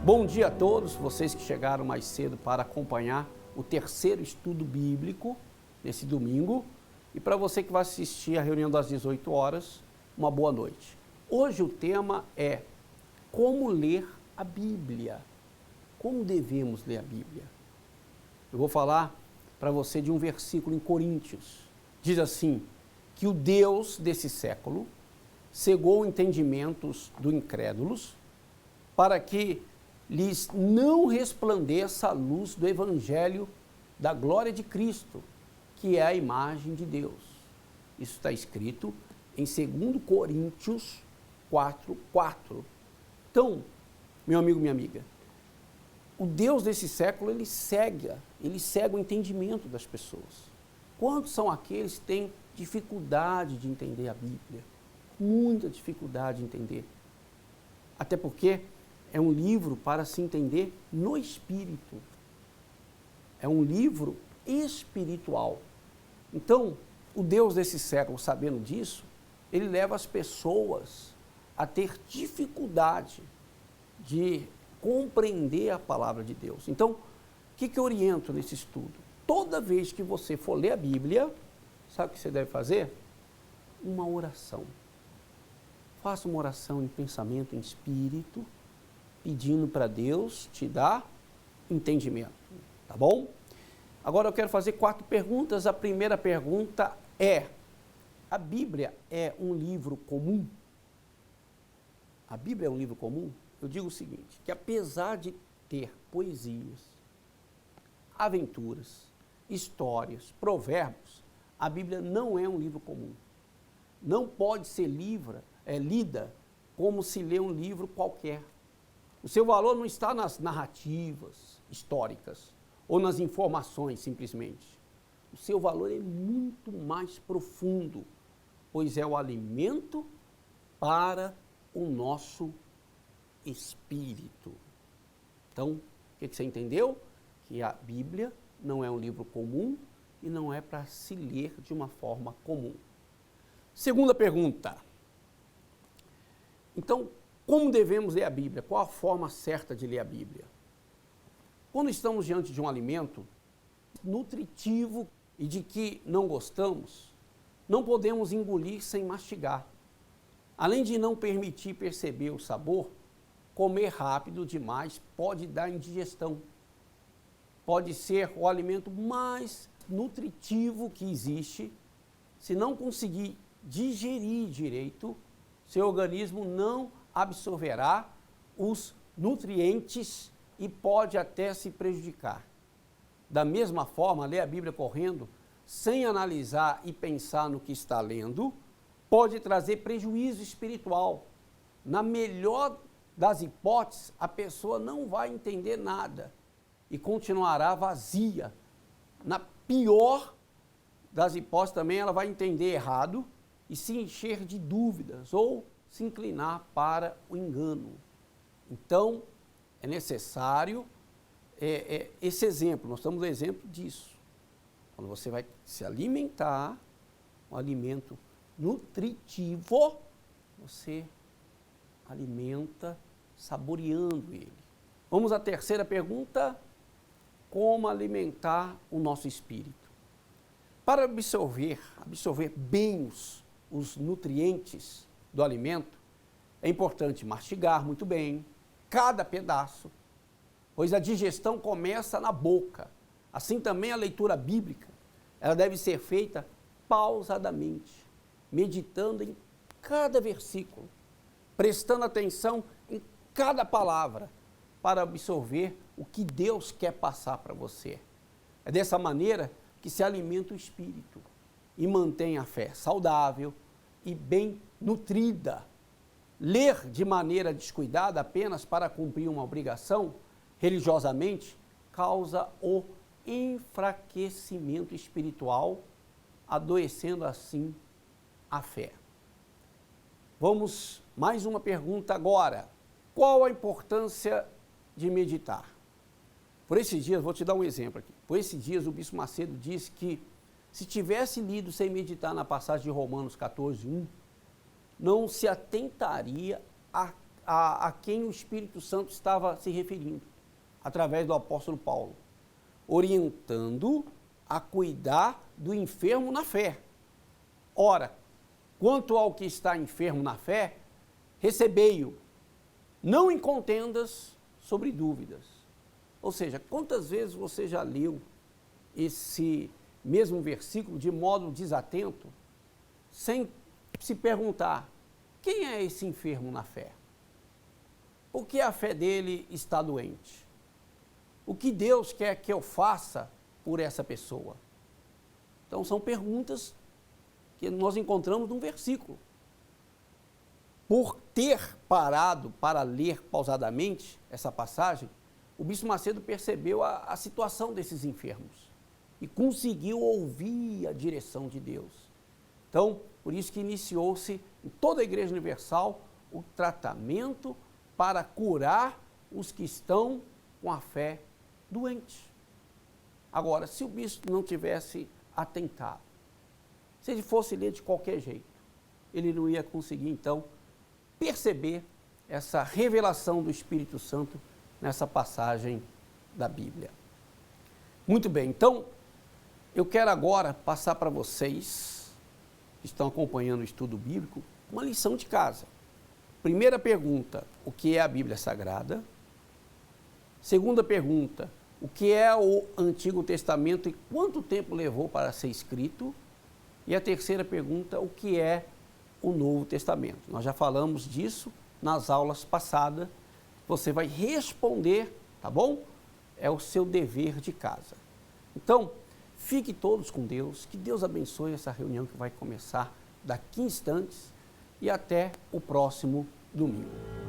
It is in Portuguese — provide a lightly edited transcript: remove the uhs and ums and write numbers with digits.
Bom dia a todos, vocês que chegaram mais cedo para acompanhar o terceiro estudo bíblico nesse domingo. E para você que vai assistir a reunião das 18 horas, uma boa noite. Hoje o tema é como ler a Bíblia. Como devemos ler a Bíblia? Eu vou falar para você de um versículo em Coríntios. Diz assim, que o Deus desse século cegou entendimentos dos incrédulos para que lhes não resplandeça a luz do Evangelho da glória de Cristo, que é a imagem de Deus. Isso está escrito em 2 Coríntios 4:4. Então, meu amigo, minha amiga, o Deus desse século, ele cega o entendimento das pessoas. Quantos são aqueles que têm dificuldade de entender a Bíblia? Muita dificuldade de entender. Até porque é um livro para se entender no Espírito. É um livro espiritual. Então, o Deus desse século, sabendo disso, ele leva as pessoas a ter dificuldade de compreender a palavra de Deus. Então, o que eu oriento nesse estudo? Toda vez que você for ler a Bíblia, sabe o que você deve fazer? Uma oração. Faça uma oração em pensamento, em espírito, pedindo para Deus te dar entendimento, tá bom? Agora eu quero fazer 4 perguntas. A primeira pergunta é, a Bíblia é um livro comum? A Bíblia é um livro comum? Eu digo o seguinte, que apesar de ter poesias, aventuras, histórias, provérbios, a Bíblia não é um livro comum. Não pode ser lida como se lê um livro qualquer. O seu valor não está nas narrativas históricas ou nas informações, simplesmente. O seu valor é muito mais profundo, pois é o alimento para o nosso espírito. Então, o que você entendeu? Que a Bíblia não é um livro comum e não é para se ler de uma forma comum. Segunda pergunta. Então, como devemos ler a Bíblia? Qual a forma certa de ler a Bíblia? Quando estamos diante de um alimento nutritivo e de que não gostamos, não podemos engolir sem mastigar. Além de não permitir perceber o sabor, comer rápido demais pode dar indigestão. Pode ser o alimento mais nutritivo que existe. Se não conseguir digerir direito, seu organismo não absorverá os nutrientes e pode até se prejudicar. Da mesma forma, ler a Bíblia correndo, sem analisar e pensar no que está lendo, pode trazer prejuízo espiritual. Na melhor das hipóteses, a pessoa não vai entender nada e continuará vazia. Na pior das hipóteses também, ela vai entender errado e se encher de dúvidas ou se inclinar para o engano. Então, é necessário esse exemplo, nós estamos no exemplo disso. Quando você vai se alimentar, um alimento nutritivo, você alimenta saboreando ele. Vamos à terceira pergunta, como alimentar o nosso espírito? Para absorver bem os nutrientes do alimento, é importante mastigar muito bem cada pedaço, pois a digestão começa na boca. Assim também a leitura bíblica, ela deve ser feita pausadamente, meditando em cada versículo, prestando atenção em cada palavra, para absorver o que Deus quer passar para você. É dessa maneira que se alimenta o espírito e mantém a fé saudável e bem nutrida. Ler de maneira descuidada apenas para cumprir uma obrigação, religiosamente, causa o enfraquecimento espiritual, adoecendo assim a fé. Vamos, mais uma pergunta agora. Qual a importância de meditar? Por esses dias, vou te dar um exemplo aqui. Por esses dias, o Bispo Macedo disse que se tivesse lido sem meditar na passagem de Romanos 14:1, não se atentaria a quem o Espírito Santo estava se referindo, através do apóstolo Paulo, orientando a cuidar do enfermo na fé. Ora, quanto ao que está enfermo na fé, recebei-o, não em contendas sobre dúvidas. Ou seja, quantas vezes você já leu esse mesmo versículo de modo desatento, sem se perguntar, quem é esse enfermo na fé? Por que a fé dele está doente? O que Deus quer que eu faça por essa pessoa? Então são perguntas que nós encontramos num versículo. Por ter parado para ler pausadamente essa passagem, o Bispo Macedo percebeu a situação desses enfermos e conseguiu ouvir a direção de Deus. Então, por isso que iniciou-se em toda a Igreja Universal o tratamento para curar os que estão com a fé doente. Agora, se o bispo não tivesse atentado, se ele fosse ler de qualquer jeito, ele não ia conseguir, então, perceber essa revelação do Espírito Santo nessa passagem da Bíblia. Muito bem, então, eu quero agora passar para vocês, que estão acompanhando o estudo bíblico, uma lição de casa. Primeira pergunta, o que é a Bíblia Sagrada? Segunda pergunta, o que é o Antigo Testamento e quanto tempo levou para ser escrito? E a terceira pergunta, o que é o Novo Testamento? Nós já falamos disso nas aulas passadas. Você vai responder, tá bom? É o seu dever de casa. Então, fique todos com Deus, que Deus abençoe essa reunião que vai começar daqui a instantes e até o próximo domingo.